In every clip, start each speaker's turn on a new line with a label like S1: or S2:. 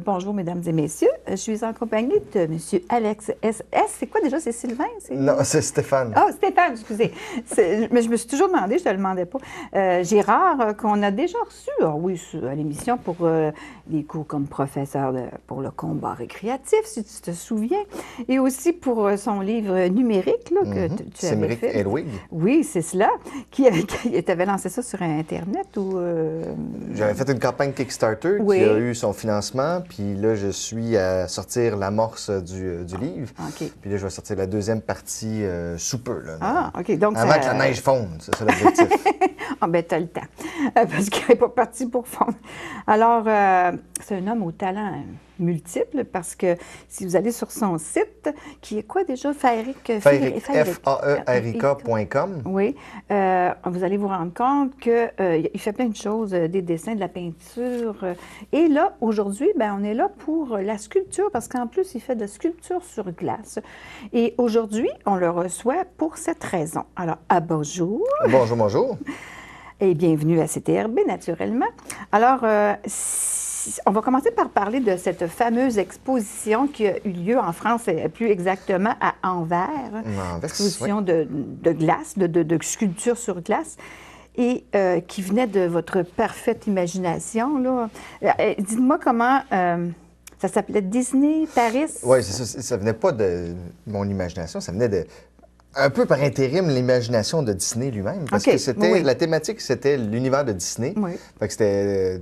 S1: bonjour, mesdames et messieurs. Je suis en compagnie de M. Alex S. C'est quoi déjà? C'est Sylvain?
S2: Non, c'est Stéphane.
S1: Ah, Stéphane, excusez. Mais je me suis toujours demandé, je ne te le demandais pas. Gérard, qu'on a déjà reçu, oui, à l'émission pour des cours comme professeur pour le combat récréatif, si tu te souviens, et aussi pour son livre numérique là, que tu avais fait.
S2: Hedwig.
S1: Oui, c'est cela. Qui t'avait lancé ça sur Internet ou...
S2: J'avais fait une campagne Kickstarter qui a eu son financement, puis là, je suis à sortir l'amorce du livre.
S1: OK.
S2: Puis là, je vais sortir la deuxième partie sous peu. Là,
S1: OK. Donc,
S2: avant que la neige fonde, c'est ça l'objectif.
S1: Ah, bien, tu as le temps, parce qu'il n'est pas parti pour fondre. Alors, c'est un homme au talent multiple, parce que si vous allez sur son site, qui est quoi déjà? Faeric.
S2: Faeric.com.
S1: Oui. Vous allez vous rendre compte qu'il fait plein de choses, des dessins, de la peinture. Et là, aujourd'hui, ben, on est là pour la sculpture, parce qu'en plus, il fait de la sculpture sur glace. Et aujourd'hui, on le reçoit pour cette raison. Alors, bonjour.
S2: Bonjour, bonjour.
S1: Et bienvenue à CTRB, naturellement. Alors, on va commencer par parler de cette fameuse exposition qui a eu lieu en France, plus exactement à Anvers. Exposition de glace, de sculpture sur glace, et qui venait de votre parfaite imagination, là. Dites-moi comment... ça s'appelait Disney Paris?
S2: Oui, c'est ça. Ça venait pas de mon imagination, ça venait de... Un peu par intérim, l'imagination de Disney lui-même. Parce que c'était la thématique, c'était l'univers de Disney.
S1: Oui.
S2: Fait que c'était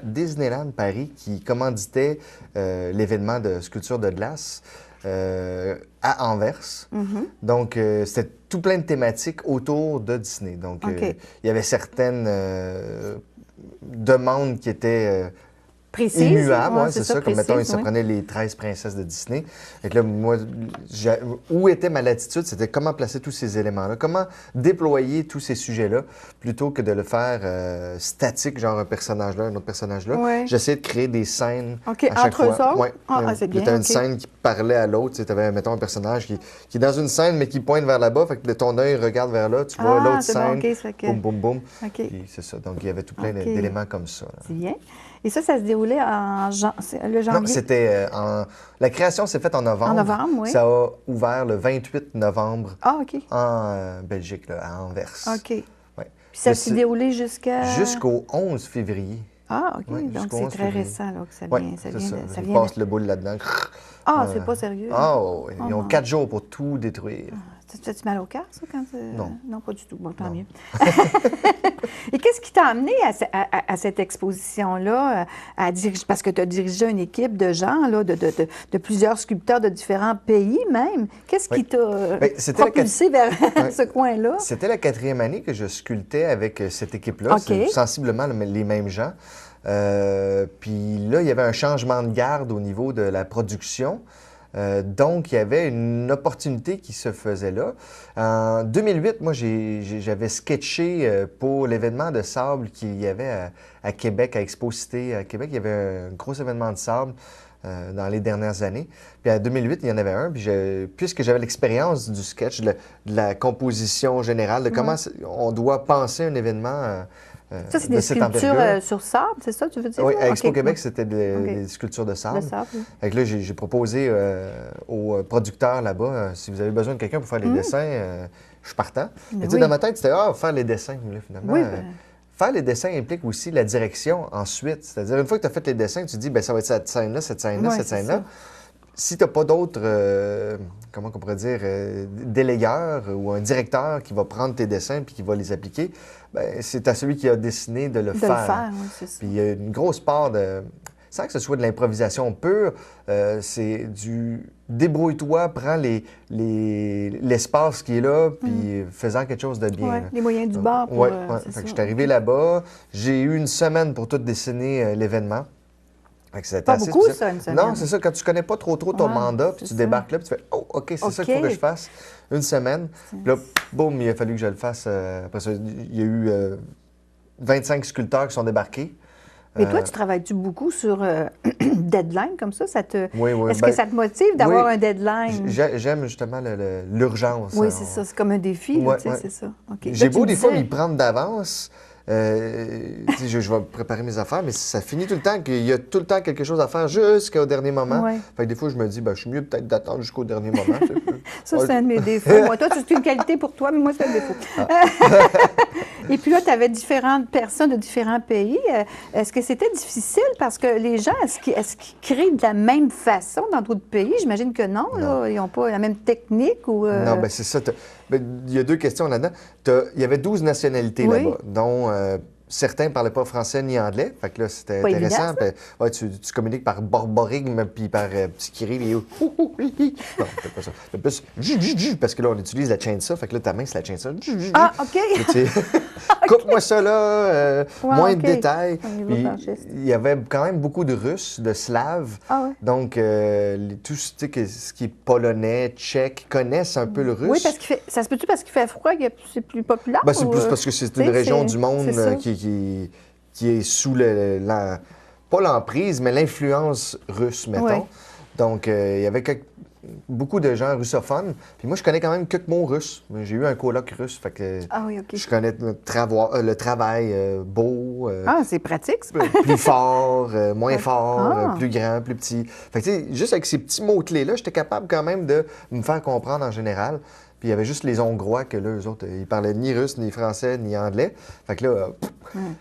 S2: Disneyland Paris qui commanditait l'événement de sculpture de glace à Anvers. Donc, c'était tout plein de thématiques autour de Disney. Donc, il y avait certaines demandes qui étaient...
S1: précise.
S2: Immuable, oui, c'est ça.
S1: Précise,
S2: comme, mettons, il se prenait les 13 princesses de Disney. Et là, moi, où était ma latitude? C'était comment placer tous ces éléments-là, comment déployer tous ces sujets-là, plutôt que de le faire statique, genre un personnage là, un autre personnage là.
S1: Ouais.
S2: J'essayais de créer des scènes à chaque
S1: entre
S2: fois.
S1: eux autres?
S2: Ouais.
S1: C'est bien.
S2: Tu as une scène qui parlait à l'autre. Tu avais, mettons, un personnage qui est dans une scène, mais qui pointe vers là-bas. Fait que ton œil regarde vers là, tu vois l'autre scène. Boum, boum, boum. Puis c'est ça. Donc, il y avait tout plein d'éléments comme ça.
S1: C'est bien. Et ça se déroulait le janvier?
S2: Non, c'était la création s'est faite en novembre.
S1: En novembre, oui.
S2: Ça a ouvert le 28 novembre en Belgique, là, à Anvers.
S1: OK.
S2: Ouais.
S1: Puis ça s'est déroulé
S2: jusqu'au 11 février.
S1: Ah, OK.
S2: Ouais,
S1: donc, c'est très récent là, que ça vient. Ça
S2: Ils
S1: vient
S2: passent le boule là-dedans.
S1: Ah, c'est pas sérieux?
S2: Ah, ils ont 4 jours pour tout détruire.
S1: Tu fais-tu mal au cœur, ça, quand
S2: Non.
S1: Non, pas du tout. Bon, tant mieux. Et qu'est-ce qui t'a amené à cette exposition-là, à diriger, parce que tu as dirigé une équipe de gens, là, de plusieurs sculpteurs de différents pays même. Qu'est-ce qui t'a propulsé vers ce coin-là?
S2: C'était la 4e année que je sculptais avec cette équipe-là. C'est sensiblement les mêmes gens. Puis là, il y avait un changement de garde au niveau de la production. Donc, il y avait une opportunité qui se faisait là. En 2008, moi, j'avais sketché pour l'événement de sable qu'il y avait à Québec, à Expo-Cité à Québec. Il y avait un gros événement de sable dans les dernières années. Puis en 2008, il y en avait un. Puis puisque j'avais l'expérience du sketch, de la composition générale, de comment on doit penser un événement...
S1: ça, c'est des sculptures sur sable, c'est ça, tu veux dire?
S2: Oui, à Expo Québec, c'était des sculptures de sable. Fait que là, j'ai proposé aux producteurs là-bas, si vous avez besoin de quelqu'un pour faire les dessins, je suis partant. Mais tu sais, dans ma tête, c'était faire les dessins, là, finalement.
S1: Oui,
S2: faire les dessins implique aussi la direction ensuite. C'est-à-dire, une fois que tu as fait les dessins, tu te dis, bien, ça va être cette scène-là, cette scène-là, cette scène-là. Si tu n'as pas d'autres, comment on pourrait dire, délégueurs ou un directeur qui va prendre tes dessins puis qui va les appliquer, bien, c'est à celui qui a dessiné de le faire.
S1: Oui, c'est ça.
S2: Puis il y a une grosse part de... Sans que ce soit de l'improvisation pure, c'est du débrouille-toi, prends l'espace qui est là, puis faisant quelque chose de bien.
S1: Oui, les moyens du bord.
S2: Oui, fait que je suis arrivé là-bas, j'ai eu une semaine pour tout dessiner l'événement.
S1: Pas beaucoup, ça, une semaine.
S2: Non, c'est ça. Quand tu connais pas trop ton mandat, puis tu débarques là, puis tu fais « Oh, OK, c'est ça qu'il faut que je fasse. » Une semaine. Puis là, boum, il a fallu que je le fasse. Après ça, il y a eu 25 sculpteurs qui sont débarqués.
S1: Mais toi, tu travailles-tu beaucoup sur deadline comme ça?
S2: Oui.
S1: Est-ce que ça te motive d'avoir un deadline?
S2: J'aime justement l'urgence.
S1: Oui, c'est ça. C'est comme un défi,
S2: ouais,
S1: tu sais, c'est ça. Okay.
S2: J'ai beau des fois m'y prendre d'avance, je vais préparer mes affaires, mais ça finit tout le temps qu'il y a tout le temps quelque chose à faire jusqu'au dernier moment. Ouais. Fait que des fois, je me dis, je suis mieux peut-être d'attendre jusqu'au dernier moment.
S1: Ça, c'est un de mes défauts. Moi, toi, c'est une qualité pour toi, mais moi, c'est un défaut. Et puis là, tu avais différentes personnes de différents pays. Est-ce que c'était difficile? Parce que les gens, est-ce qu'ils créent de la même façon dans d'autres pays? J'imagine que non. Là, ils n'ont pas la même technique. Ou,
S2: Non, bien, c'est ça. Il y a deux questions là-dedans. Il y avait 12 nationalités là-bas, dont certains ne parlaient pas français ni anglais. Fait que là, c'était intéressant. Tu communiques par borborigme puis par petit kiril. Non, c'est pas ça. C'est plus parce que là, on utilise la chainsaw. Fait que là, ta main, c'est la chainsaw.
S1: Ah, OK.
S2: Coupe-moi ça, là. Moins de détails. Il y avait quand même beaucoup de Russes, de Slaves.
S1: Ah, ouais.
S2: Donc, tout ce qui est polonais, tchèque, connaissent un peu le russe.
S1: Oui, parce que ça se peut-tu parce qu'il fait froid que c'est plus populaire?
S2: C'est plus parce que c'est une région du monde qui est sous pas l'emprise, mais l'influence russe, mettons. Ouais. Donc, il y avait beaucoup de gens russophones. Puis moi, je connais quand même quelques mots russes. J'ai eu un colloque russe, fait que je connais le travail beau.
S1: C'est pratique, ça.
S2: Plus fort, moins fort, plus grand, plus petit. Fait que juste avec ces petits mots-clés-là, j'étais capable quand même de me faire comprendre en général. Puis il y avait juste les Hongrois que là, eux autres, ils parlaient ni russe, ni français, ni anglais. Fait que là...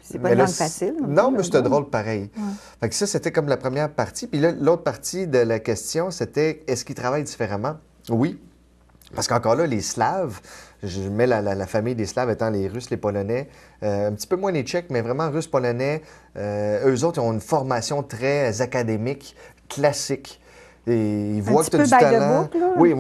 S1: c'est pas une langue facile.
S2: Non, mais c'était drôle pareil. Ouais. Fait que ça, c'était comme la première partie. Puis là, l'autre partie de la question, c'était est-ce qu'ils travaillent différemment? Oui. Parce qu'encore là, les Slaves, je mets la famille des Slaves étant les Russes, les Polonais, un petit peu moins les Tchèques, mais vraiment Russes, Polonais, eux autres, ils ont une formation très académique, classique. Et ils voient que tu as du talent. Oui,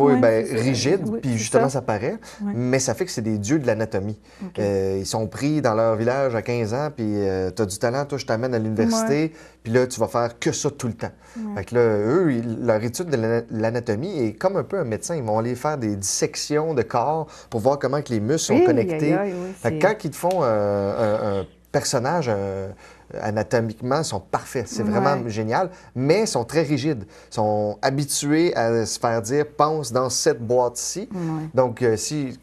S2: rigide, puis justement, ça paraît. Ouais. Mais ça fait que c'est des dieux de l'anatomie. Okay. Ils sont pris dans leur village à 15 ans, puis tu as du talent, toi, je t'amène à l'université, puis là, tu vas faire que ça tout le temps. Ouais. Fait que là, eux, leur étude de l'anatomie est comme un peu un médecin. Ils vont aller faire des dissections de corps pour voir comment que les muscles sont connectés. Fait que quand ils te font un personnage... anatomiquement, ils sont parfaits. C'est vraiment génial, mais ils sont très rigides. Ils sont habitués à se faire dire « pense dans cette boîte-ci ». Donc, si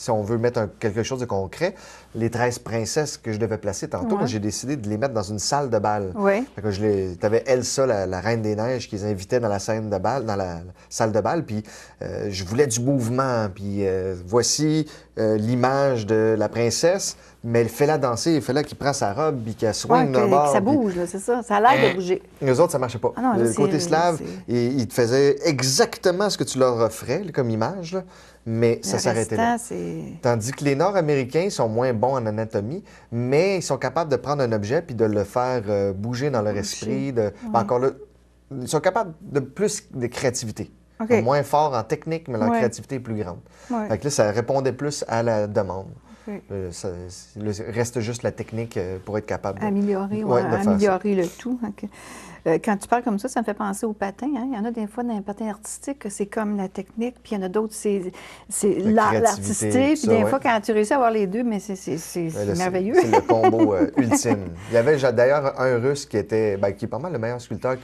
S2: on veut mettre quelque chose de concret, les 13 princesses que je devais placer tantôt, j'ai décidé de les mettre dans une salle de bal. Tu avais Elsa, la Reine des Neiges, qui les invitait dans la salle de bal, puis je voulais du mouvement, puis voici l'image de la princesse, mais fais-la danser, fais-la qui prend sa robe, puis qu'elle swing d'un bord.
S1: Ça bouge, c'est ça. Ça a l'air de bouger.
S2: Eux autres, ça ne marchait pas. Le côté slave, ils te faisaient exactement ce que tu leur offrais comme image, là, mais ça s'arrêtait là. Tandis que les Nord-Américains sont moins bons en anatomie, mais ils sont capables de prendre un objet puis de le faire bouger dans leur esprit. Encore là, ils sont capables de plus de créativité. Moins fort en technique, mais leur créativité est plus grande. Fait que là, ça répondait plus à la demande. Il reste juste la technique pour être capable
S1: d'améliorer le tout. Quand tu parles comme ça me fait penser au patin. Hein? Il y en a des fois dans les patins artistiques, c'est comme la technique, puis il y en a d'autres, c'est l'artistique. Puis des fois, quand tu réussis à avoir les deux, mais c'est merveilleux.
S2: C'est le combo ultime. Il y avait d'ailleurs un Russe qui est pas mal le meilleur sculpteur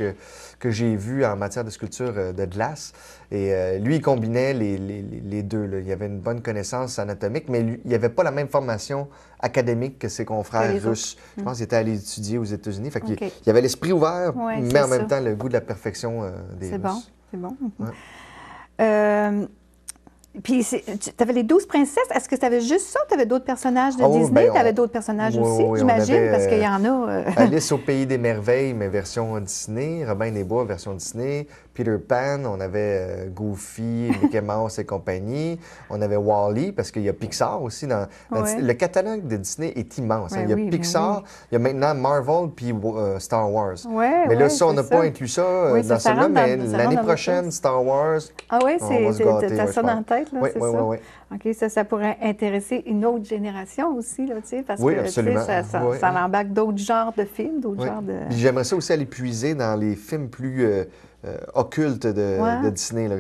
S2: que j'ai vu en matière de sculpture de glace. Et lui, il combinait les deux. Là. Il avait une bonne connaissance anatomique, mais il n'avait pas la même formation académique que ses confrères russes. Je pense qu'il était allé étudier aux États-Unis. Fait qu'il il avait l'esprit ouvert, mais en même temps le goût de la perfection des Russes.
S1: C'est bon. Puis, tu avais les 12 princesses. Est-ce que tu avais juste ça ou tu avais d'autres personnages de Disney? Tu avais d'autres personnages aussi, j'imagine, parce qu'il y en a.
S2: Alice au Pays des Merveilles, mais version Disney. Robin des Bois, version Disney. Peter Pan, on avait Goofy, Mickey Mouse et compagnie. On avait Wall-E, parce qu'il y a Pixar aussi. Le catalogue de Disney est immense. Il y a Pixar, il y a maintenant Marvel puis Star Wars. Mais là, ça, on n'a pas inclus ça dans celui-là, mais l'année prochaine, Star Wars,
S1: ah oui, t'as ça dans la tête, là, c'est ça? Oui. OK, ça pourrait intéresser une autre génération aussi, là, tu sais, parce que ça embarque d'autres genres de films, d'autres genres de...
S2: J'aimerais ça aussi aller puiser dans les films plus... occulte de Disney. Là.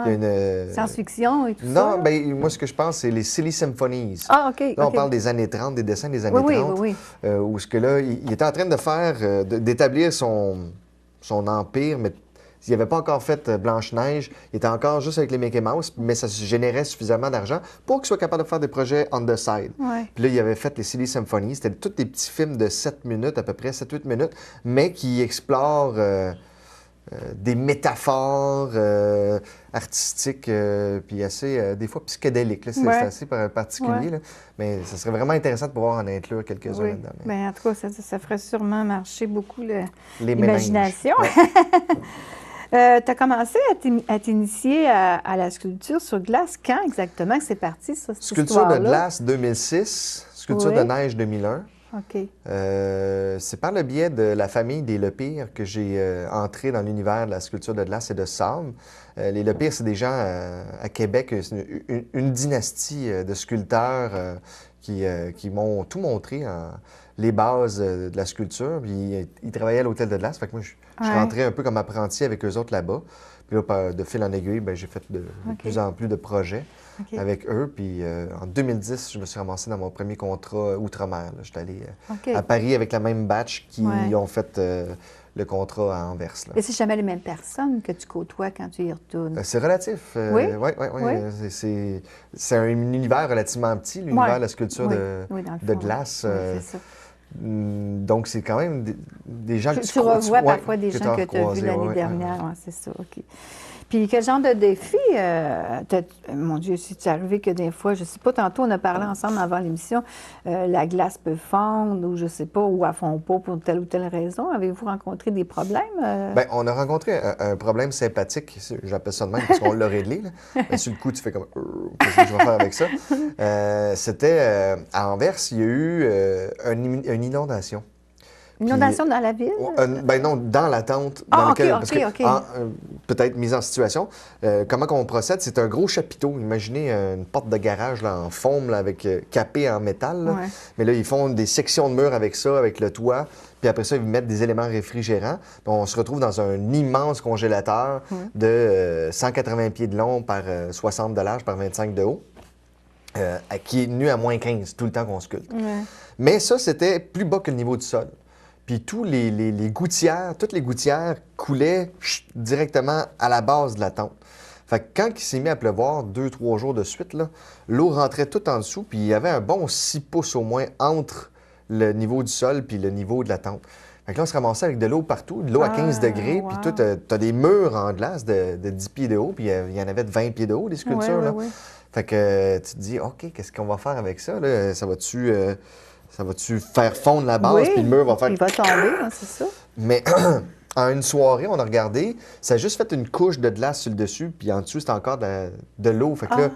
S2: Il y a
S1: science-fiction et tout ça?
S2: Non, bien, moi, ce que je pense, c'est les Silly Symphonies.
S1: Ah, OK.
S2: Là, on parle des années 30, des dessins des années 30. Où ce que là, il était en train de faire, d'établir son empire, mais Ils n'avaient pas encore fait Blanche-Neige. Ils étaient encore juste avec les Mickey Mouse, mais ça générait suffisamment d'argent pour qu'ils soient capables de faire des projets on the side.
S1: Ouais.
S2: Puis là, ils avaient fait les Silly Symphony. C'était tous des petits films de 7 minutes, à peu près 7-8 minutes, mais qui explorent des métaphores artistiques, puis assez, des fois, psychédéliques. C'est assez particulier, là. Mais ça serait vraiment intéressant de pouvoir en inclure quelques-uns là-dedans. Mais...
S1: Bien, en tout cas, ça ferait sûrement marcher beaucoup
S2: l'imagination.
S1: Tu as commencé à t'initier à la sculpture sur glace. Quand exactement que c'est parti, ça, cette
S2: Sculpture de glace 2006, sculpture de neige 2001.
S1: OK.
S2: C'est par le biais de la famille des Lepire que j'ai entré dans l'univers de la sculpture de glace et de sable. Les Lepire, c'est des gens à Québec, une dynastie de sculpteurs qui m'ont tout montré, les bases de la sculpture. Puis ils travaillaient à l'hôtel de glace. Fait que moi, je suis rentré un peu comme apprenti avec eux autres là-bas. Puis là, de fil en aiguille, j'ai fait de plus en plus de projets avec eux. Puis en 2010, je me suis ramassé dans mon premier contrat outre-mer. J'étais allé à Paris avec la même batch qui ont fait le contrat à Anvers. Là.
S1: Et c'est jamais les mêmes personnes que tu côtoies quand tu y retournes?
S2: C'est relatif. Oui. C'est un univers relativement petit, l'univers de la sculpture de glace.
S1: C'est ça.
S2: Donc, c'est quand même des gens que tu
S1: revois parfois des gens que tu as vus l'année dernière. Ouais, c'est ça, OK. Puis, quel genre de défi? Mon Dieu, si tu arrivé que des fois, je ne sais pas, tantôt, on a parlé ensemble avant l'émission, la glace peut fondre ou je ne sais pas, ou elle ne fond pas pour telle ou telle raison. Avez-vous rencontré des problèmes?
S2: Bien, on a rencontré un problème sympathique, j'appelle ça de même, parce qu'on l'a réglé. Mais sur le coup, tu fais comme, qu'est-ce que je vais faire avec ça? C'était à Anvers, il y a eu une inondation.
S1: Une inondation dans la ville?
S2: Non, dans la tente. Peut-être mise en situation. Comment on procède? C'est un gros chapiteau. Imaginez une porte de garage là, en forme là, avec capé en métal. Là. Mais là, ils font des sections de murs avec ça, avec le toit. Puis après ça, ils mettent des éléments réfrigérants. Donc, on se retrouve dans un immense congélateur de 180 pieds de long par 60 de large par 25 de haut. Qui est nu à moins 15 tout le temps qu'on sculpte. Mais ça, c'était plus bas que le niveau du sol. Puis toutes les gouttières coulaient directement à la base de la tente. Fait que quand il s'est mis à pleuvoir 2-3 jours de suite, l'eau rentrait tout en dessous, puis il y avait un bon 6 pouces au moins entre le niveau du sol puis le niveau de la tente. Fait que là, on se ramassait avec de l'eau partout, de l'eau à 15 degrés, puis toi, tu as des murs en glace de 10 pieds de haut, puis il y en avait de 20 pieds de haut, des sculptures. Fait que tu te dis, OK, qu'est-ce qu'on va faire avec ça? Là? Ça va-tu faire fondre la base, puis le mur va faire...
S1: Il va tomber, c'est ça.
S2: Mais en une soirée, on a regardé, ça a juste fait une couche de glace sur le dessus, puis en dessous, c'était encore de l'eau. Fait que là,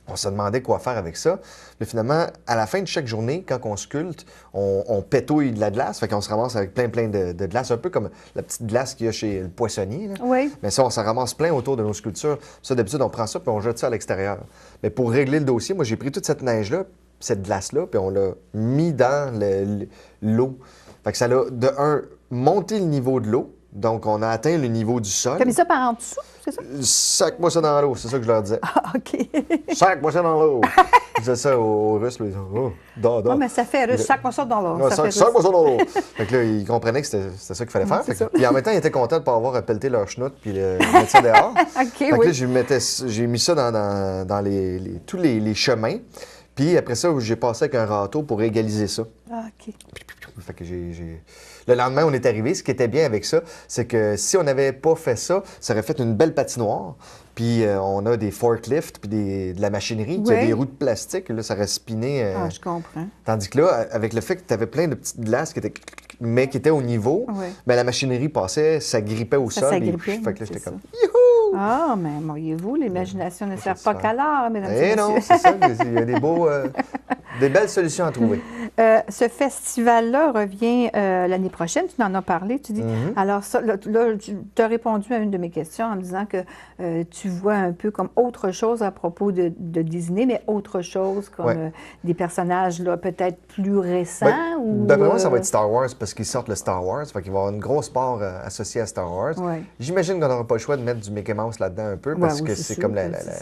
S2: on se demandait quoi faire avec ça. Mais finalement, à la fin de chaque journée, quand on sculpte, on pétouille de la glace. Fait qu'on se ramasse avec plein de glace, un peu comme la petite glace qu'il y a chez le poissonnier. Là. Mais ça, on s'en ramasse plein autour de nos sculptures. Ça, d'habitude, on prend ça puis on jette ça à l'extérieur. Mais pour régler le dossier, moi, j'ai pris toute cette neige-là, cette glace-là, puis on l'a mis dans l'eau. Fait que ça a, de un, monté le niveau de l'eau. Donc, on a atteint le niveau du sol.
S1: Tu as mis ça par en dessous, c'est ça?
S2: Sac-moi ça dans l'eau, c'est ça que je leur disais.
S1: Ah, OK.
S2: Sac-moi ça dans l'eau. Je disais ça aux Russes, là, ils disaient,
S1: Oui, mais ça fait russe, sac-moi ça dans l'eau.
S2: Sac-moi ça dans l'eau. Fait que là, ils comprenaient que c'était ça qu'il fallait faire. Puis en même temps, ils étaient contents de ne pas avoir pelleté leur chenoute puis mettre ça dehors. Fait que là, j'ai mis ça dans tous les chemins. Puis après ça, j'ai passé avec un râteau pour égaliser ça.
S1: Ah, OK.
S2: Fait que Le lendemain, on est arrivé. Ce qui était bien avec ça, c'est que si on n'avait pas fait ça, ça aurait fait une belle patinoire. Puis on a des forklifts puis de la machinerie qui a des roues de plastique. Là, ça aurait spiné.
S1: Ah, je comprends.
S2: Tandis que là, avec le fait que tu avais plein de petites glaces qui étaient au niveau, la machinerie passait, ça grippait au sol.
S1: S'agrippait.
S2: Fait que là, j'étais comme « Youhou! »
S1: Ah, mais voyez-vous, l'imagination ne sert pas qu'à l'art, mesdames et messieurs.
S2: Non, c'est ça. Il y a des belles solutions à trouver.
S1: Ce festival-là revient l'année prochaine. Tu en as parlé. Tu dis. Alors, ça, là, tu as répondu à une de mes questions en me disant que tu vois un peu comme autre chose à propos de Disney, mais autre chose comme des personnages là, peut-être plus récents.
S2: D'après moi, ça va être Star Wars parce qu'ils sortent le Star Wars. Fait qu'il va y avoir une grosse part associée à Star Wars. J'imagine qu'on n'aura pas le choix de mettre du Mickey Mouse là-dedans un peu parce que c'est comme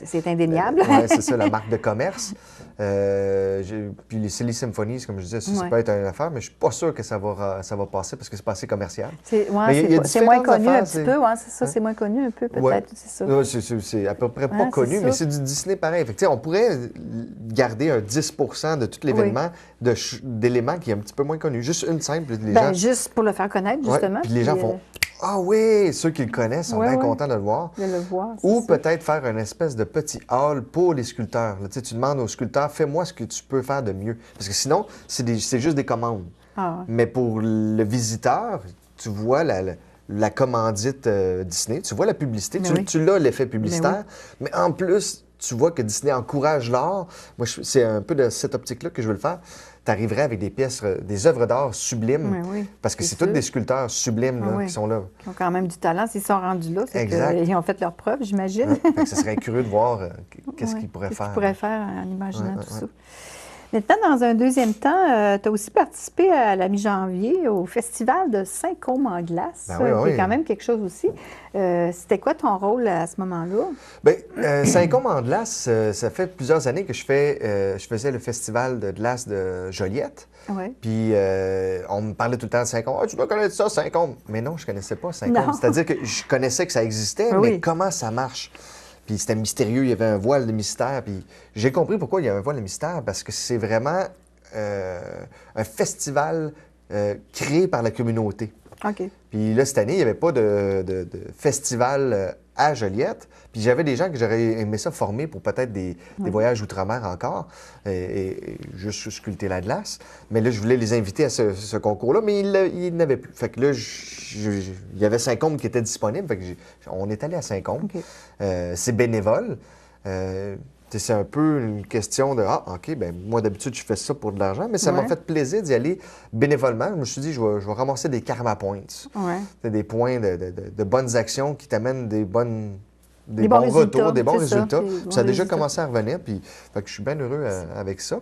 S1: c'est indéniable.
S2: C'est ça, la marque de commerce. Puis les Silly Symphonies, comme je disais, ça
S1: Ouais.
S2: peut être une affaire, mais je suis pas sûr que ça va passer parce que c'est pas assez commercial.
S1: C'est
S2: Mais il y a
S1: c'est moins
S2: différentes
S1: connu
S2: affaires,
S1: un petit peu, c'est ça. C'est moins connu un peu,
S2: Ouais.
S1: peut-être, c'est ça.
S2: Ouais, c'est à peu près pas
S1: Ouais,
S2: connu,
S1: c'est
S2: mais
S1: ça.
S2: c'est du Disney pareil. Fait que, tu sais, on pourrait garder un 10 de tout l'événement d'éléments qui est un petit peu moins connu. Juste une simple, les gens...
S1: Juste pour le faire connaître,
S2: Ouais,
S1: justement.
S2: puis les gens font « Ah oui! » Ceux qui le connaissent sont bien contents de le voir.
S1: De le voir, c'est
S2: Ou
S1: ça.
S2: peut-être faire une espèce de petit hall pour les sculpteurs. Là, tu sais, tu demandes aux sculpteurs, fais-moi ce que tu peux faire de mieux. Parce que sinon, c'est juste des commandes.
S1: Ah, ouais.
S2: Mais pour le visiteur, tu vois la commandite Disney, tu vois la publicité,
S1: Mais oui.
S2: tu l'as l'effet publicitaire, mais en plus, tu vois que Disney encourage l'art. Moi, c'est un peu de cette optique-là que je veux le faire. Tu arriverais avec des pièces, des œuvres d'art sublimes,
S1: Mais oui,
S2: parce que
S1: c'est
S2: c'est tous
S1: sûr.
S2: des sculpteurs sublimes là,
S1: Oui.
S2: qui sont là.
S1: Ils ont quand même du talent. S'ils sont rendus là, c'est
S2: Exact.
S1: qu'ils ont fait leur preuve, j'imagine.
S2: Ouais. Fait que ce serait curieux de voir qu'est-ce
S1: Ouais.
S2: qu'ils pourraient
S1: Qu'est-ce
S2: faire.
S1: qu'ils pourraient faire en imaginant
S2: Ouais,
S1: tout
S2: ouais,
S1: ça. Maintenant, dans un deuxième temps, tu as aussi participé à la mi-janvier au Festival de Saint-Côme en glace,
S2: Ben oui,
S1: qui
S2: oui.
S1: est quand même quelque chose aussi. C'était quoi ton rôle à ce moment-là?
S2: Bien, Saint-Côme en glace, ça fait plusieurs années que je faisais le festival de glace de Joliette.
S1: Oui.
S2: Puis on me parlait tout le temps de Saint-Côme. Ah, tu dois connaître ça, Saint-Côme. Mais non, je connaissais pas Saint-Côme.
S1: Non.
S2: C'est-à-dire que je connaissais que ça existait,
S1: Oui.
S2: mais comment ça marche? Puis c'était mystérieux, il y avait un voile de mystère. Puis j'ai compris pourquoi il y a un voile de mystère, parce que c'est vraiment un festival créé par la communauté.
S1: OK.
S2: Puis là, cette année, il n'y avait pas de festival à Joliette. Puis j'avais des gens que j'aurais aimé ça former pour peut-être des voyages outre-mer encore et juste sculpter la glace. Mais là, je voulais les inviter à ce concours-là, mais il n'avait plus. Fait que là, il y avait Saint-Côme qui était disponible. Fait que on est allé à Saint-Côme.
S1: OK.
S2: C'est bénévole. C'est un peu une question de « Ah, OK, ben moi, d'habitude, je fais ça pour de l'argent. » Mais ça m'a
S1: Ouais.
S2: fait plaisir d'y aller bénévolement. Je me suis dit, je vais ramasser des karma points.
S1: Ouais.
S2: C'est des points de bonnes actions qui t'amènent des bons
S1: bons résultats,
S2: retours, des bons
S1: c'est ça,
S2: résultats.
S1: des
S2: Puis
S1: bons
S2: ça a déjà
S1: résultats.
S2: commencé à revenir, puis fait que je suis bien heureux avec ça.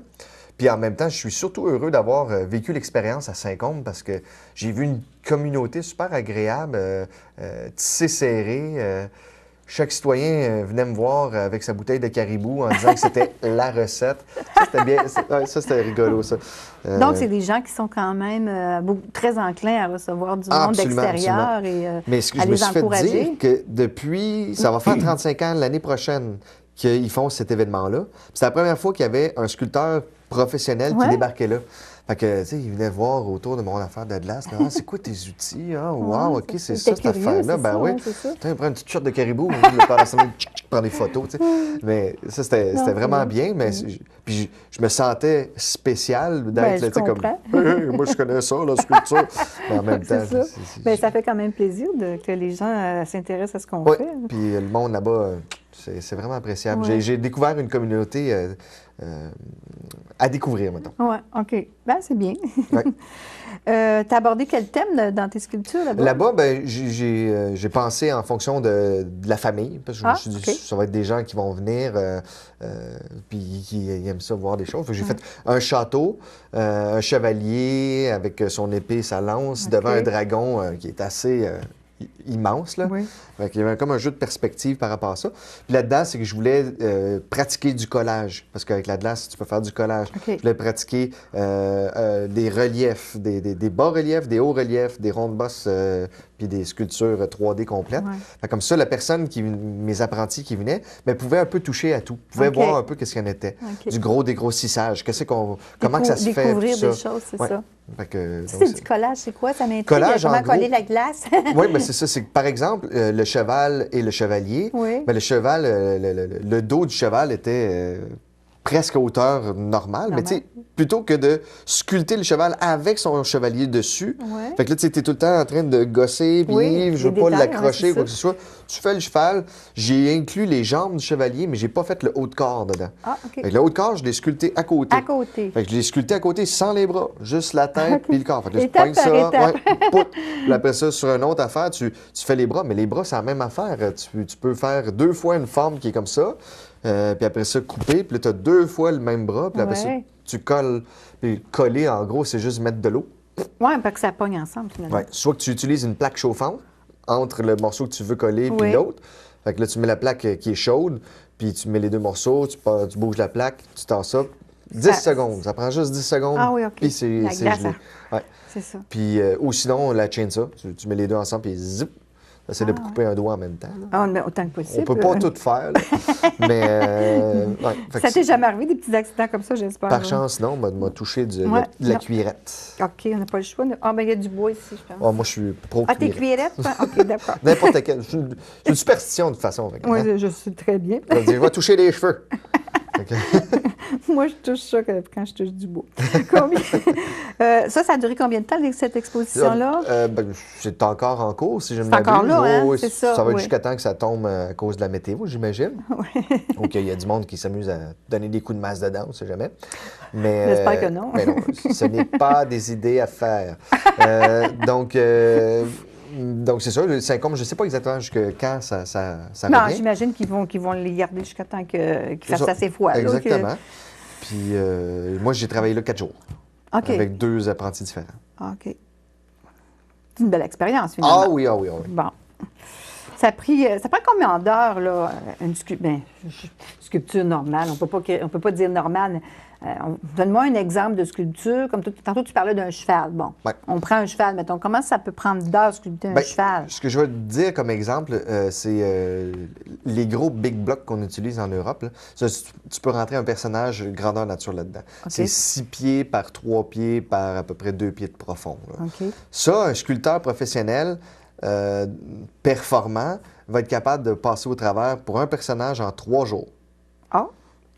S2: Puis en même temps, je suis surtout heureux d'avoir vécu l'expérience à Saint-Côme parce que j'ai vu une communauté super agréable, tissée serrée. Chaque citoyen venait me voir avec sa bouteille de caribou en disant que c'était la recette. Ça, c'était bien. Ça, c'était rigolo, ça.
S1: Donc, c'est des gens qui sont quand même très enclins à recevoir du monde
S2: Absolument,
S1: d'extérieur et
S2: Mais ce que
S1: à
S2: je me
S1: les
S2: suis fait
S1: encourager.
S2: dire que depuis, ça va faire 35 ans l'année prochaine qu'ils font cet événement-là. Puis c'est la première fois qu'il y avait un sculpteur professionnel qui
S1: Ouais.
S2: débarquait là. Fait que, tu sais, il venait voir autour de mon affaire de glace. Là, ah, c'est quoi tes outils? Ah, wow, OK, c'est ça, cette affaire-là. Ben oui. Tiens, prends une petite shot de caribou. Le par la semaine, prends des photos, tu sais. Mais ça, c'était vraiment bien. Mais puis je me sentais spécial d'être,
S1: je
S2: tu sais, comme,
S1: comprends.
S2: hey, moi, je connais ça, la sculpture. Mais en même temps,
S1: C'est ça. Bien, ça fait quand même plaisir que les gens s'intéressent à ce qu'on
S2: oui,
S1: fait.
S2: puis le monde là-bas, c'est vraiment appréciable.
S1: Ouais.
S2: J'ai découvert une communauté à découvrir, mettons.
S1: Oui, OK. Ben, c'est bien.
S2: Ouais.
S1: Tu as abordé quel thème dans tes sculptures là-bas?
S2: Là-bas, ben, j'ai pensé en fonction de la famille, parce que je me suis dit,
S1: OK.
S2: ça va être des gens qui vont venir, puis qui aiment ça, voir des choses. Fait que j'ai fait un château, un chevalier avec son épée et sa lance,
S1: OK.
S2: devant un dragon qui est assez immense, là.
S1: Oui.
S2: Fait qu'il y avait comme un jeu de perspective par rapport à ça. Puis là-dedans, c'est que je voulais pratiquer du collage. Parce qu'avec la glace, tu peux faire du collage.
S1: OK.
S2: Je voulais pratiquer des reliefs, des bas-reliefs, des hauts-reliefs, des rondes bosses, puis des sculptures 3D complètes.
S1: Ouais.
S2: Fait comme ça, la personne, mes apprentis qui venaient, ben, pouvait un peu toucher à tout. Pouvait
S1: OK.
S2: voir un peu qu'est-ce qu'il y en était.
S1: OK.
S2: Du gros dégrossissage. Comment que ça se fait,
S1: Découvrir
S2: tout
S1: des
S2: ça.
S1: choses, c'est
S2: Ouais.
S1: ça.
S2: Fait que,
S1: Si
S2: donc,
S1: c'est du collage, c'est quoi? Ça m'intrigue.
S2: Collage,
S1: Comment
S2: en gros.
S1: coller la glace?
S2: Oui, mais c'est ça. C'est que, par exemple, le cheval et le chevalier,
S1: Oui.
S2: ben, le cheval, le dos du cheval était presque à hauteur normale. Mais tu sais, plutôt que de sculpter le cheval avec son chevalier dessus,
S1: Ouais.
S2: fait que là, tu es tout le temps en train de gosser, puis
S1: Oui,
S2: je veux
S1: des
S2: pas
S1: détails,
S2: l'accrocher
S1: ouais,
S2: ou quoi
S1: c'est
S2: que ce soit. Tu fais le cheval. J'ai inclus les jambes du chevalier, mais j'ai pas fait le haut de corps dedans.
S1: Ah, OK.
S2: Fait que le haut de corps, je l'ai sculpté à côté.
S1: À côté.
S2: Fait que je l'ai sculpté à côté sans les bras, juste la tête
S1: OK.
S2: puis le corps. Fait que là,
S1: Étape
S2: je pogne
S1: par
S2: ça,
S1: étape.
S2: ouais, pout. Puis après ça, sur une autre affaire, tu fais les bras, mais les bras, c'est la même affaire. Tu peux faire 2 fois une forme qui est comme ça, puis après ça, couper, puis là, tu as 2 fois le même bras, puis après ça,
S1: Ouais.
S2: tu colles. Puis coller, en gros, c'est juste mettre de l'eau.
S1: Oui, parce que ça pogne ensemble, finalement.
S2: Ouais. Soit que tu utilises une plaque chauffante entre le morceau que tu veux coller puis
S1: Oui.
S2: l'autre. Fait que là, tu mets la plaque qui est chaude, puis tu mets les 2 morceaux, tu bouges la plaque, tu tasses ça, 10 secondes. Ça prend juste 10 secondes.
S1: Ah oui, OK.
S2: Puis c'est gelé. Ouais.
S1: C'est ça.
S2: Puis, ou sinon, la chainsaw. Tu mets les deux ensemble, puis zip. Essaie de couper un doigt en même temps.
S1: Ah, mais autant que possible.
S2: On peut pas tout faire. Là. Mais. Ouais,
S1: ça t'est jamais arrivé, des petits accidents comme ça, j'espère?
S2: Par chance, non. M'a touché de la cuillerette.
S1: OK, on n'a pas le choix. Ah, bien, il y a du bois ici, je pense.
S2: Ah, moi, je suis pro-cuillerette.
S1: Ah, t'es cuillerette? OK, d'accord.
S2: N'importe quelle. J'ai une superstition, de toute façon.
S1: Oui, je suis très bien.
S2: Je vais toucher les cheveux.
S1: Moi, je touche ça quand je touche du bois. Ça a duré combien de temps, cette exposition-là?
S2: C'est encore en cours, si je me
S1: C'est encore là, hein?
S2: Oui,
S1: c'est ça.
S2: Ça va être jusqu'à temps que ça tombe à cause de la météo, j'imagine.
S1: Oui.
S2: Donc, il y a du monde qui s'amuse à donner des coups de masse dedans, on ne sait jamais. Mais,
S1: j'espère que non.
S2: Mais non, ce n'est pas des idées à faire. Donc, c'est ça, le 5 je ne sais pas exactement jusqu'à quand ça
S1: non,
S2: revient.
S1: j'imagine qu'ils vont les garder jusqu'à temps qu'il fasse assez froid.
S2: Exactement.
S1: Là,
S2: Puis moi, j'ai travaillé là 4 jours.
S1: Okay.
S2: Avec 2 apprentis différents.
S1: OK. C'est une belle expérience, finalement.
S2: Ah oui.
S1: Bon. Ça prend combien d'heures, là, une sculpture normale? On peut pas dire normale. Donne-moi un exemple de sculpture. Comme tantôt, tu parlais d'un cheval. Bon,
S2: ouais.
S1: On prend un cheval, mettons. Comment ça peut prendre d'heures sculpter un cheval?
S2: Ce que je vais te dire comme exemple, c'est les gros big blocks qu'on utilise en Europe. Là. Ça, tu peux rentrer un personnage grandeur nature là-dedans. Okay. C'est 6 pieds par 3 pieds par à peu près 2 pieds de profond.
S1: Okay.
S2: Ça, un sculpteur professionnel performant va être capable de passer au travers pour un personnage en 3 jours.
S1: Ah!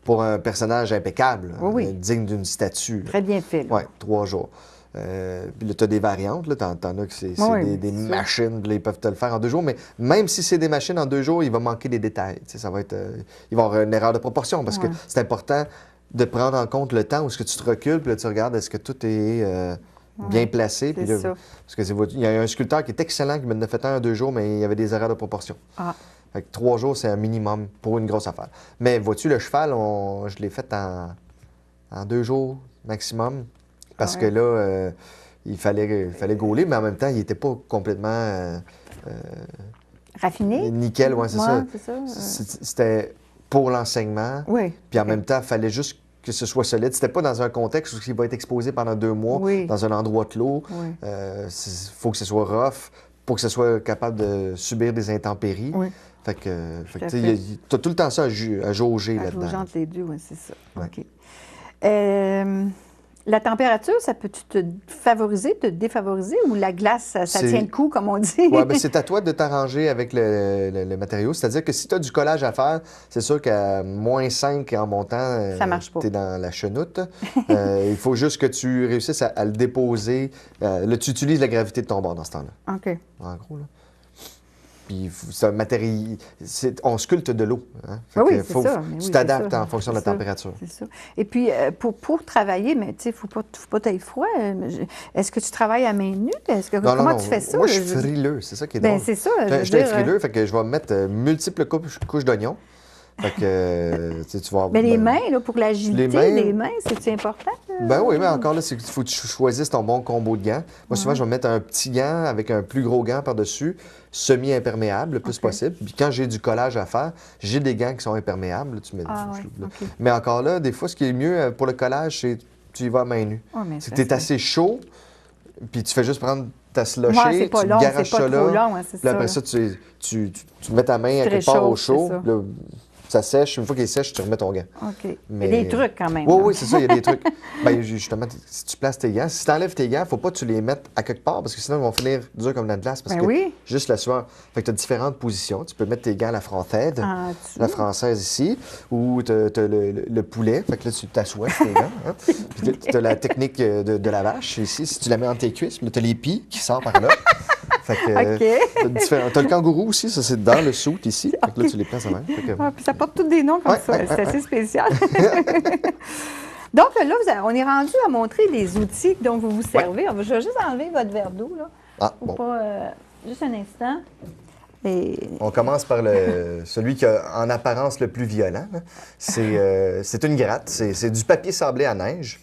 S2: Pour un personnage impeccable, digne d'une statue.
S1: Très bien fait.
S2: Oui, 3 jours. Puis là, tu as des variantes. T'en as que c'est des machines. Là, ils peuvent te le faire en 2 jours. Mais même si c'est des machines en 2 jours, il va manquer des détails. Ça va être, il va y avoir une erreur de proportion parce que c'est important de prendre en compte le temps où est-ce que tu te recules. Puis là, tu regardes est-ce que tout est bien placé. Puis là, parce que il y a un sculpteur qui est excellent qui m'en a fait un en 2 jours, mais il y avait des erreurs de proportion.
S1: Ah.
S2: Fait que 3 jours, c'est un minimum pour une grosse affaire. Mais vois-tu, le cheval, je l'ai fait en 2 jours maximum. Parce que là, il fallait gauler, mais en même temps, il n'était pas complètement...
S1: raffiné?
S2: Nickel, oui, c'est ça. C'était pour l'enseignement.
S1: Oui.
S2: Puis en même temps, il fallait juste que ce soit solide. C'était pas dans un contexte où il va être exposé pendant 2 mois, dans un endroit clos. Il faut que ce soit rough pour que ce soit capable de subir des intempéries.
S1: Oui.
S2: Fait que tu as tout le temps ça à jauger là-dedans.
S1: À jauger entre les deux, oui, c'est ça.
S2: Ouais.
S1: OK. La température, ça peut te favoriser, te défavoriser, ou la glace, ça tient le coup, comme on dit?
S2: Oui, bien, c'est à toi de t'arranger avec le matériau. C'est-à-dire que si tu as du collage à faire, c'est sûr qu'à -5 en montant, tu es dans la chenoute. Il faut juste que tu réussisses à le déposer. Là, tu utilises la gravité de ton bord dans ce temps-là.
S1: OK.
S2: En gros, là. Puis c'est un matériel... On sculpte de l'eau. Hein?
S1: Oui, c'est ça.
S2: Tu t'adaptes en fonction de la température.
S1: C'est ça. Et puis, pour travailler, mais tu sais, il ne faut pas t'ailler froid. Est-ce que tu travailles à main nue? Comment tu fais ça?
S2: Moi, je suis frileux. C'est ça qui est drôle.
S1: C'est ça.
S2: Je suis frileux, fait que je vais mettre multiples couches d'oignons. Fait que, tu vas...
S1: Mais les mains, là, pour l'agilité des mains, c'est-tu important?
S2: Ben oui, mais encore là, il faut que tu choisisses ton bon combo de gants. Moi, souvent, je vais mettre un petit gant avec un plus gros gant par-dessus, semi-imperméable le plus possible. Puis quand j'ai du collage à faire, j'ai des gants qui sont imperméables. Tu mets Mais encore là, des fois, ce qui est mieux pour le collage, c'est tu y vas à main nue. C'est que tu es assez chaud, puis tu fais juste prendre ta slushée, tu garages ça là. Puis après ça, tu mets ta main à quelque part au chaud. Ça sèche. Une fois qu'il est sèche, tu remets ton gant.
S1: OK. Mais... Il y a des trucs quand même.
S2: Oui, c'est ça, il y a des trucs. Bien, justement, si tu places tes gants, si tu enlèves tes gants, il ne faut pas que tu les mettes à quelque part parce que sinon, ils vont finir durs comme de la glace. Parce que juste la sueur. Fait que tu as différentes positions. Tu peux mettre tes gants à la française, la française ici, ou tu as le poulet. Fait que là, tu t'assois tes gants. Hein? Puis tu as la technique de la vache ici. Si tu la mets entre tes cuisses, tu as les pieds qui sortent par là. Fait que, t'as le kangourou aussi, ça c'est dans le soute ici. Fait que là, tu les places en main.
S1: Puis ça porte tous des noms comme ça. C'est assez spécial. Donc là, on est rendu à montrer les outils dont vous vous servez. Je vais juste enlever votre verre d'eau. Juste un instant.
S2: On commence par celui qui a en apparence le plus violent. C'est une gratte. C'est du papier sablé à neige.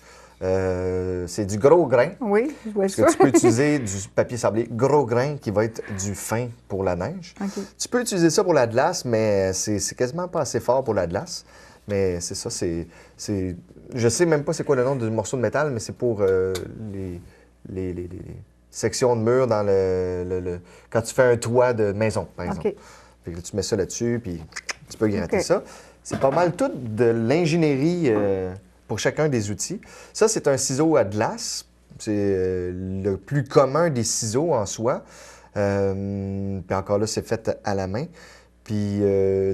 S2: C'est du gros grain.
S1: Oui, je vois ça.
S2: Parce que tu peux utiliser du papier sablé gros grain qui va être du fin pour la neige. Tu peux utiliser ça pour la glace, mais c'est quasiment pas assez fort pour la glace. Mais c'est ça, je sais même pas c'est quoi le nom du morceau de métal, mais c'est pour les sections de mur dans quand tu fais un toit de maison, par exemple.
S1: OK.
S2: Fait que tu mets ça là-dessus, puis tu peux gratter ça. C'est pas mal tout de l'ingénierie pour chacun des outils. Ça, c'est un ciseau à glace. C'est le plus commun des ciseaux en soi. Puis encore là, c'est fait à la main. Puis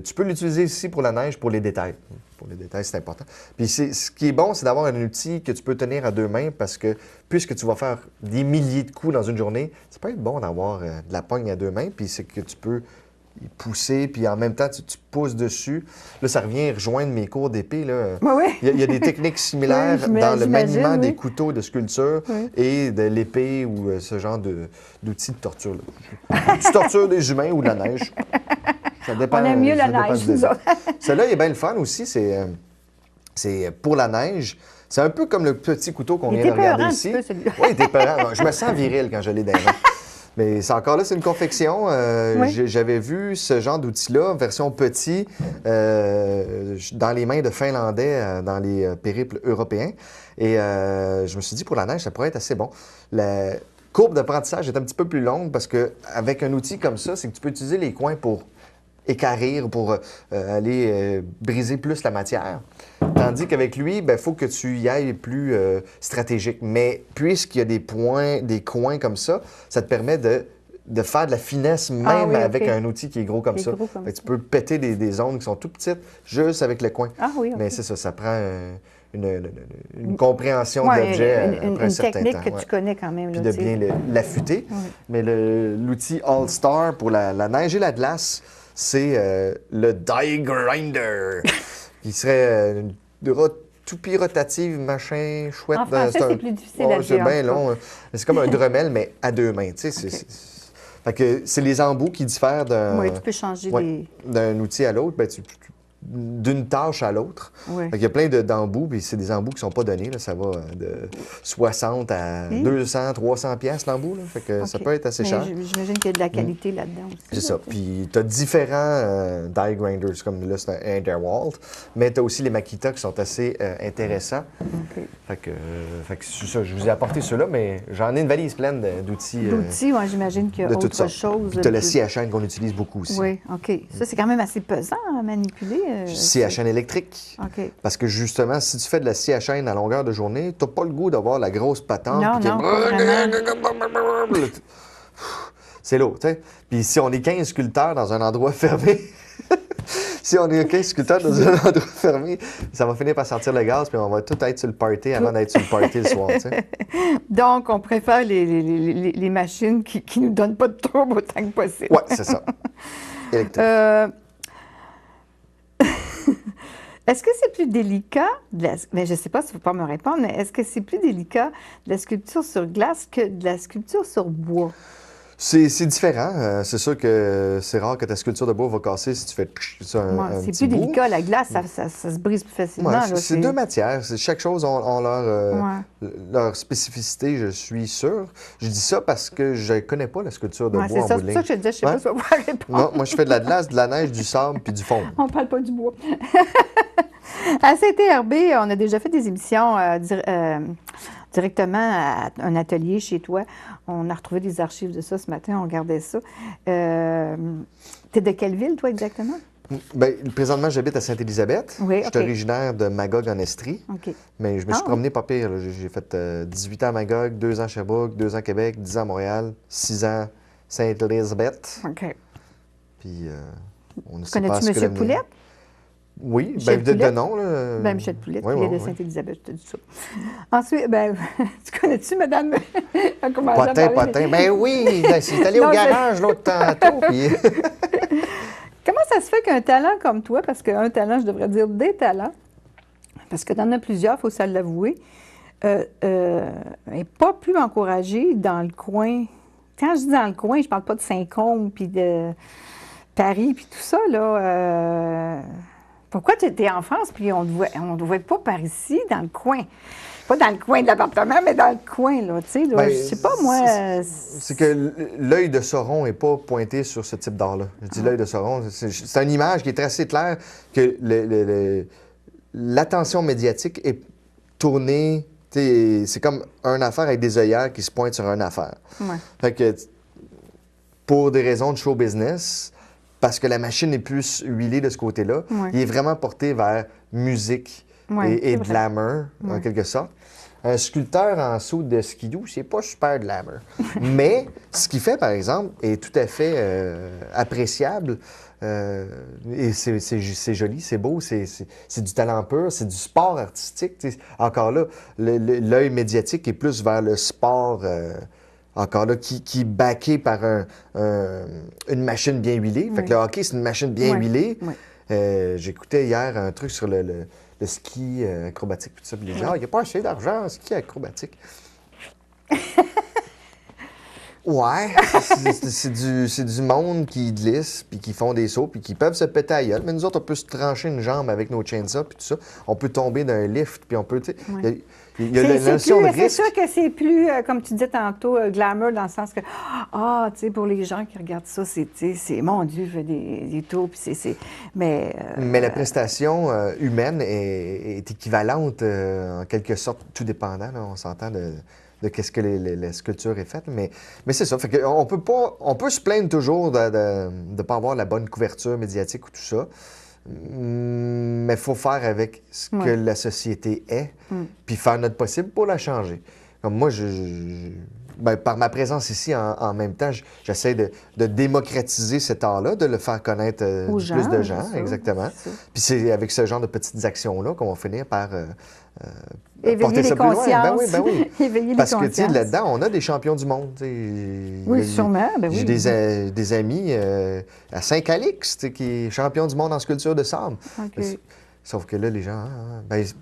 S2: tu peux l'utiliser ici pour la neige, pour les détails. Pour les détails, c'est important. Puis ce qui est bon, c'est d'avoir un outil que tu peux tenir à 2 mains parce que puisque tu vas faire des milliers de coups dans une journée, ça peut être bon d'avoir de la pogne à 2 mains. Puis c'est que tu peux pousser, puis en même temps, tu pousses dessus. Là, ça revient rejoindre mes cours d'épée.
S1: Oui.
S2: Il y a des techniques similaires dans le maniement des couteaux de sculpture et de l'épée ou ce genre d'outils de torture. Tu tortures des humains ou de la neige. Ça dépend,
S1: on aime mieux la neige, nous autres.
S2: Celui-là, il est bien le fun aussi. C'est pour la neige. C'est un peu comme le petit couteau qu'on vient de regarder ici. Oui, il est épeurant. Je me sens viril quand je l'ai dans les mains. Mais c'est encore là, c'est une confection. J'avais vu ce genre d'outil-là, version petit, dans les mains de Finlandais dans les périples européens. Et je me suis dit, pour la neige, ça pourrait être assez bon. La courbe d'apprentissage est un petit peu plus longue parce qu'avec un outil comme ça, c'est que tu peux utiliser les coins pour équarrir, pour aller briser plus la matière. Tandis qu'avec lui, il faut que tu y ailles plus stratégique. Mais puisqu'il y a des coins comme ça, ça te permet de faire de la finesse même avec un outil qui est gros comme ça. Tu peux péter des zones qui sont tout petites juste avec le coin.
S1: Ah oui,
S2: Mais c'est ça, ça prend une compréhension de l'objet après un certain temps.
S1: Une technique que tu connais quand même.
S2: Puis de bien l'affûter. Mais l'outil All-Star pour la neige et la glace, c'est le Die Grinder, qui serait une toupie rotative, machin, chouette.
S1: En français, c'est plus difficile à dire.
S2: C'est bien long. C'est comme un Dremel, mais à 2 mains. Fait que c'est les embouts qui diffèrent
S1: Oui, tu peux changer
S2: d'un outil à l'autre. D'une tâche à l'autre.
S1: Oui.
S2: Il y a plein d'embouts, puis c'est des embouts qui ne sont pas donnés. Là. Ça va de 60 à 200, 300 pièces l'embout. Fait que ça peut être assez cher.
S1: J'imagine qu'il y a de la qualité là-dedans aussi.
S2: C'est ça. Puis tu as différents die grinders, comme là, c'est un Underwalt, mais tu as aussi les Makita qui sont assez intéressants. Fait que c'est ça. Je vous ai apporté ceux-là, mais j'en ai une valise pleine d'outils.
S1: D'outils, oui, j'imagine qu'il y a autre chose.
S2: Puis tu as le scie à chaîne qu'on utilise beaucoup aussi.
S1: Oui, OK. Ça, c'est quand même assez pesant à manipuler.
S2: Scie à chaîne électrique.
S1: OK.
S2: Parce que justement, si tu fais de la scie à chaîne à longueur de journée, tu n'as pas le goût d'avoir la grosse patente.
S1: Non,
S2: C'est lourd, tu sais. Puis si on est 15 sculpteurs dans un endroit fermé, ça va finir par sortir le gaz, puis on va tout être sur le party avant d'être sur le party le soir, tu sais.
S1: Donc, on préfère les machines qui ne nous donnent pas de trouble autant que possible.
S2: Oui, c'est ça. Électrique.
S1: Est-ce que c'est plus délicat, mais je ne sais pas si tu ne peux pas me répondre, mais est-ce que c'est plus délicat de la sculpture sur glace que de la sculpture sur bois?
S2: C'est différent. C'est sûr que c'est rare que ta sculpture de bois va casser si tu fais ça
S1: c'est plus délicat, la glace, ça se brise plus facilement.
S2: C'est 2 matières. Chaque chose a leur spécificité, je suis sûr. Je dis ça parce que je ne connais pas la sculpture de bois en bout de ligne.
S1: C'est ça que je te disais, je ne sais pas si tu vas pouvoir répondre.
S2: Non, moi, je fais de la glace, de la neige, du sable puis du fond.
S1: On ne parle pas du bois. À CTRB, on a déjà fait des émissions directement à un atelier chez toi. On a retrouvé des archives de ça ce matin, on regardait ça. Tu es de quelle ville, toi, exactement?
S2: Bien, présentement, j'habite à Sainte-Élisabeth.
S1: Oui,
S2: je suis originaire de Magog en Estrie. Mais je me suis promené pas pire. J'ai fait 18 ans à Magog, 2 ans à Sherbrooke, 2 ans à Québec, 10 ans à Montréal, 6 ans à Sainte-Élisabeth.
S1: OK.
S2: Puis, on ne sait
S1: connais-tu
S2: pas ce
S1: M. Poulette?
S2: Oui, de nom.
S1: Ben, Michel Poulette,
S2: oui,
S1: il est de Sainte-Élisabeth, je te dis ça. Ensuite, tu connais-tu, madame?
S2: Potin, ben oui, c'est allé au garage l'autre tantôt. Puis...
S1: Comment ça se fait qu'un talent comme toi, parce qu'un talent, je devrais dire des talents, parce que tu en as plusieurs, il faut ça l'avouer, n'est pas plus encouragé dans le coin. Quand je dis dans le coin, je parle pas de Saint-Côme, puis de Paris, puis tout ça, là... Pourquoi tu étais en France, puis on ne voit pas par ici, dans le coin? Pas dans le coin de l'appartement, mais dans le coin, là, tu sais. Je sais pas, moi...
S2: C'est que l'œil de Sauron n'est pas pointé sur ce type d'art-là. Je dis l'œil de Sauron, c'est une image qui est assez claire que l'attention médiatique est tournée, c'est comme une affaire avec des œillères qui se pointent sur une affaire.
S1: Ouais.
S2: Fait que pour des raisons de show business, parce que la machine est plus huilée de ce côté-là, il est vraiment porté vers musique et glamour, en quelque sorte. Un sculpteur en saut de skidoo, c'est pas super glamour. Mais ce qu'il fait, par exemple, est tout à fait appréciable. Et c'est joli, c'est beau, c'est du talent pur, c'est du sport artistique. Encore là, l'œil médiatique est plus vers le sport, encore là, qui est backé par une machine bien huilée. Fait que le hockey, c'est une machine bien huilée. J'écoutais hier un truc sur le ski acrobatique, tout ça. Puis il dit, il n'y a pas assez d'argent en ski acrobatique. Ouais, c'est du monde qui glisse, puis qui font des sauts, puis qui peuvent se péter à la gueule. Mais nous autres, on peut se trancher une jambe avec nos chainsaws, puis tout ça. On peut tomber d'un lift, puis on peut, tu sais... Il y a la notion de risque.
S1: C'est sûr que c'est plus, comme tu disais tantôt, glamour, dans le sens que, tu sais, pour les gens qui regardent ça, c'est, mon Dieu, je fais des tours, puis c'est... Mais
S2: la prestation humaine est équivalente, en quelque sorte, tout dépendant, là, on s'entend de qu'est-ce que la sculpture est faite. Mais c'est ça. Fait qu'on peut se plaindre toujours de ne pas avoir la bonne couverture médiatique ou tout ça. Mais il faut faire avec ce que la société est, puis faire notre possible pour la changer. Comme moi, par ma présence ici, en même temps, j'essaie de démocratiser cet art-là, de le faire connaître plus de gens, exactement. Puis c'est avec ce genre de petites actions-là qu'on va finir par
S1: éveiller les consciences.
S2: Ben oui.
S1: Éveiller
S2: parce
S1: les
S2: que, tu sais, là-dedans, on a des champions du monde.
S1: Oui, sûrement. Ben oui.
S2: J'ai des amis à Saint-Calix, qui est champion du monde en sculpture de sable.
S1: Okay.
S2: Sauf que là, les gens... je suis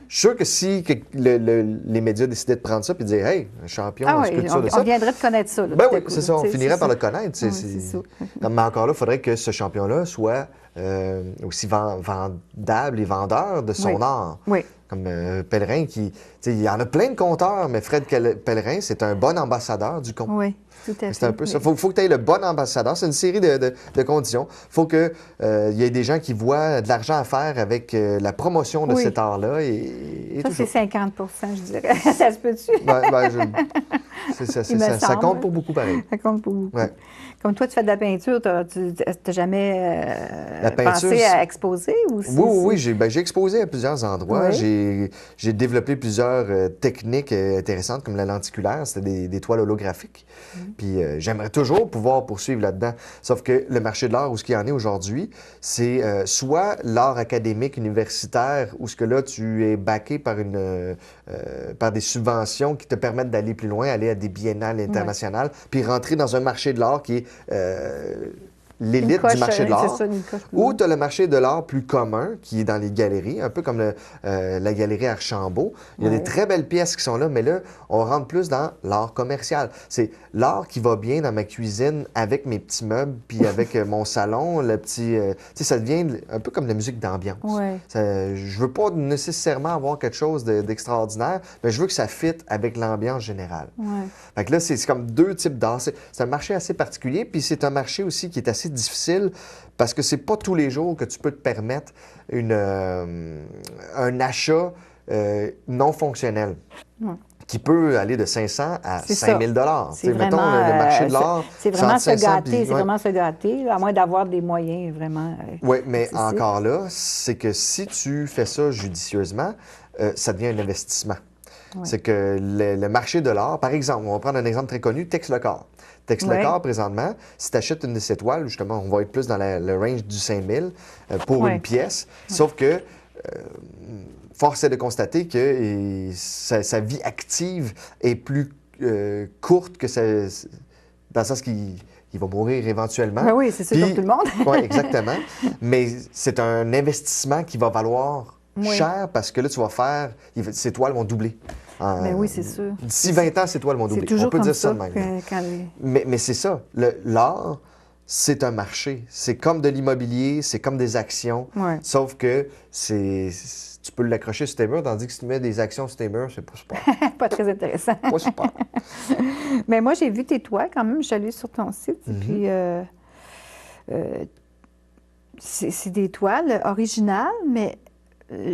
S2: sûr que si les médias décidaient de prendre ça et de dire « Hey, un champion en sculpture de sable... »
S1: on viendrait de connaître ça. Là,
S2: ben oui, c'est ça. On finirait par le connaître.
S1: C'est ça.
S2: Mais encore là, il faudrait que ce champion-là soit aussi vendable et vendeur de son art.
S1: Oui.
S2: Comme Pellerin, il y en a plein de compteurs, mais Fred Pellerin, c'est un bon ambassadeur du conte.
S1: Oui, tout à fait.
S2: C'est un peu ça. Il faut que tu aies le bon ambassadeur. C'est une série de conditions. Il faut qu'il y ait des gens qui voient de l'argent à faire avec la promotion de cet art-là. Et
S1: ça, c'est 50 je dirais. Ça se peut-tu?
S2: Ça compte pour beaucoup, pareil.
S1: Ça compte pour beaucoup.
S2: Ouais.
S1: Comme toi, tu fais de la peinture, tu n'as jamais pensé à exposer?
S2: Oui, j'ai exposé à plusieurs endroits.
S1: Oui.
S2: J'ai développé plusieurs techniques intéressantes, comme la lenticulaire, c'était des toiles holographiques. Puis j'aimerais toujours pouvoir poursuivre là-dedans. Sauf que le marché de l'art, où ce qu'il y en est aujourd'hui, c'est soit l'art académique universitaire, où ce que là, tu es backé par des subventions qui te permettent d'aller plus loin, aller à des biennales internationales, puis rentrer dans un marché de l'art qui est l'élite du marché de l'art. Ou tu as le marché de l'art plus commun qui est dans les galeries, un peu comme la galerie Archambault. Il y a des très belles pièces qui sont là, mais là, on rentre plus dans l'art commercial. C'est l'art qui va bien dans ma cuisine avec mes petits meubles, puis avec mon salon, le petit... tu sais, ça devient un peu comme de la musique d'ambiance. Je veux pas nécessairement avoir quelque chose d'extraordinaire, mais je veux que ça fitte avec l'ambiance générale. Fait que là, c'est comme deux types d'art. C'est un marché assez particulier, puis c'est un marché aussi qui est assez difficile parce que c'est pas tous les jours que tu peux te permettre un achat non fonctionnel. Qui peut aller de 500 à 5 000
S1: C'est vraiment,
S2: mettons, le marché de l'art.
S1: C'est vraiment se gâter, vraiment se gâter, à moins d'avoir des moyens vraiment.
S2: Oui, mais encore là, c'est que si tu fais ça judicieusement, ça devient un investissement. C'est que le marché de l'art, par exemple, on va prendre un exemple très connu, Tex-le-Corps. Tex-le-Corps, présentement, si tu achètes une de ces toiles, justement, on va être plus dans le range du 5 000 pour une pièce. Sauf que, force est de constater que sa vie active est plus courte que ça, dans le sens qu'il va mourir éventuellement.
S1: Ben oui, c'est sûr, comme tout le monde.
S2: Oui, exactement. Mais c'est un investissement qui va valoir cher parce que là, tu vas faire... Ces toiles vont doubler.
S1: Ben oui, c'est sûr.
S2: D'ici 20 ans, ces toiles vont doubler.
S1: On
S2: peut dire ça de même. Mais c'est ça. L'art, c'est un marché. C'est comme de l'immobilier, c'est comme des actions. Sauf que tu peux l'accrocher sur tes murs, tandis que si tu mets des actions sur tes murs, c'est pas super.
S1: Pas très intéressant.
S2: Pas super.
S1: Mais moi, j'ai vu tes toiles quand même. Je suis allée sur ton site. Puis, c'est des toiles originales, mais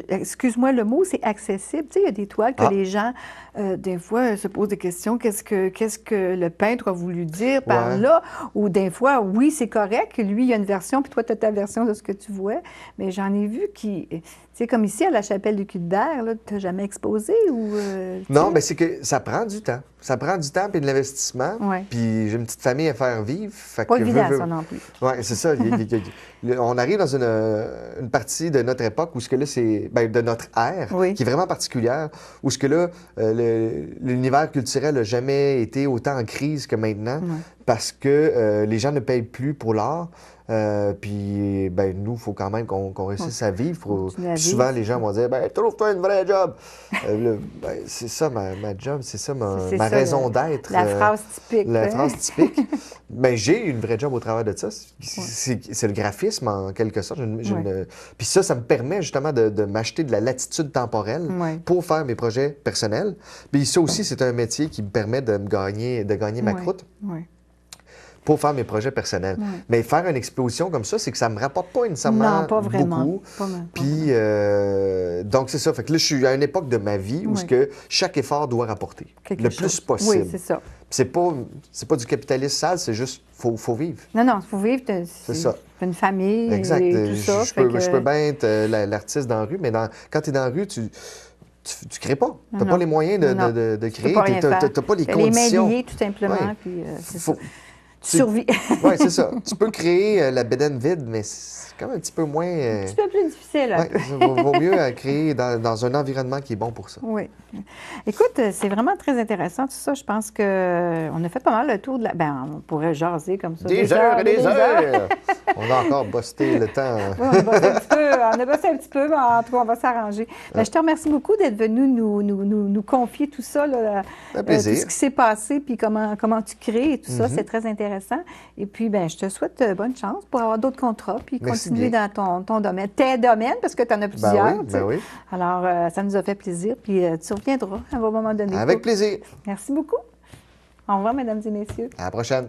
S1: excuse-moi le mot, c'est accessible. Tu sais, il y a des toiles que les gens, des fois, se posent des questions. Qu'est-ce que le peintre a voulu dire par là? Ou des fois, oui, c'est correct. Lui, il y a une version, puis toi, tu as ta version de ce que tu vois. Mais j'en ai vu qui... Tu sais, comme ici, à la chapelle du Cul-de-Berre, tu n'as jamais exposé ou...
S2: non, mais c'est que ça prend du temps. Ça prend du temps puis de l'investissement. Puis j'ai une petite famille à faire vivre.
S1: Pas évident, ça non plus.
S2: Oui, c'est ça. On arrive dans une partie de notre époque où ce que là, c'est de notre ère, qui est vraiment particulière, où ce que là, l'univers culturel n'a jamais été autant en crise que maintenant, parce que les gens ne payent plus pour l'art. Puis, nous, il faut quand même qu'on réussisse à vivre. Souvent, les gens vont dire, trouve-toi une vraie job. C'est ça ma job, c'est ça ma raison d'être.
S1: La phrase typique.
S2: La phrase typique. J'ai une vraie job au travers de ça. C'est le graphisme, en quelque sorte. Puis ça me permet justement de m'acheter de la latitude temporelle pour faire mes projets personnels. Puis ça aussi, c'est un métier qui me permet de gagner ma croûte. Pour faire mes projets personnels. Mais faire une exposition comme ça, c'est que ça ne me rapporte pas nécessairement beaucoup. Puis, donc, c'est ça. Fait que là, je suis à une époque de ma vie où chaque effort doit rapporter le plus possible.
S1: Oui, c'est ça.
S2: C'est pas du capitalisme sale, c'est juste, faut vivre.
S1: Non, il faut vivre.
S2: C'est ça.
S1: Une famille
S2: exact.
S1: Et tout ça.
S2: Je peux bien être l'artiste dans la rue, mais quand tu es dans la rue, tu crées pas. Tu n'as pas les moyens de créer. Tu n'as pas les conditions.
S1: Les mains liées, tout simplement. Puis, c'est ça. Tu survis.
S2: Oui, c'est ça. Tu peux créer la bédaine vide, mais c'est quand même un petit peu moins...
S1: un petit peu plus difficile.
S2: Vaut mieux créer dans un environnement qui est bon pour ça.
S1: Oui. Écoute, c'est vraiment très intéressant tout ça. Je pense qu'on a fait pas mal le tour de la... on pourrait jaser comme ça.
S2: Des heures et des heures! On a encore busté le temps.
S1: Oui, on a bossé un petit peu, mais en tout cas, on va s'arranger. Je te remercie beaucoup d'être venu nous confier tout ça,
S2: un plaisir.
S1: Tout ce qui s'est passé, puis comment tu crées et tout ça. C'est très intéressant. Et puis, je te souhaite bonne chance pour avoir d'autres contrats, puis continuer dans ton domaine, tes domaines, parce que tu en as plusieurs.
S2: Oui.
S1: Alors, ça nous a fait plaisir, puis tu reviendras à un moment donné.
S2: Avec plaisir.
S1: Merci beaucoup. Au revoir, mesdames et messieurs.
S2: À la prochaine.